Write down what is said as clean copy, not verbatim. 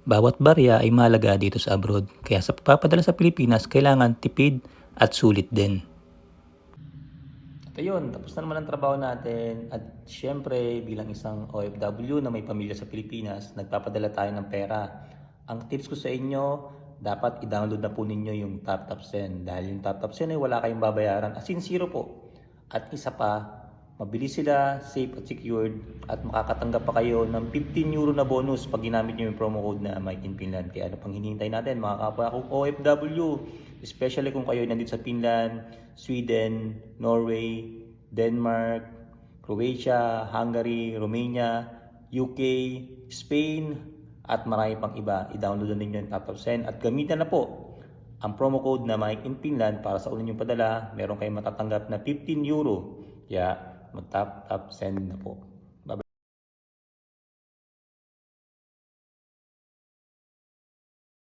Bawat barya ay mahalaga dito sa abroad, kaya sa pagpapadala sa Pilipinas, kailangan tipid at sulit din. At ayun, tapos na naman ang trabaho natin at syempre bilang isang OFW na may pamilya sa Pilipinas, nagpapadala tayo ng pera. Ang tips ko sa inyo, dapat i-download na po ninyo yung TapTap Send dahil yung TapTap Send ay wala kayong babayaran, as in zero po. At isa pa, mabilis sila, safe at secured at makakatanggap pa kayo ng 15 euro na bonus pag ginamit nyo yung promo code na Mike in Finland. Kaya ano pang hinihintay natin mga kapwa kong OFW, especially kung kayo nandito sa Finland, Sweden, Norway, Denmark, Croatia, Hungary, Romania, UK, Spain, at marami pang iba. I-download na ninyo yung TapTap Send at gamitan na po ang promo code na Mike in Finland para sa una nyong padala. Meron kayong matatanggap na 15 euro. Kaya mag-tap-tap send na po.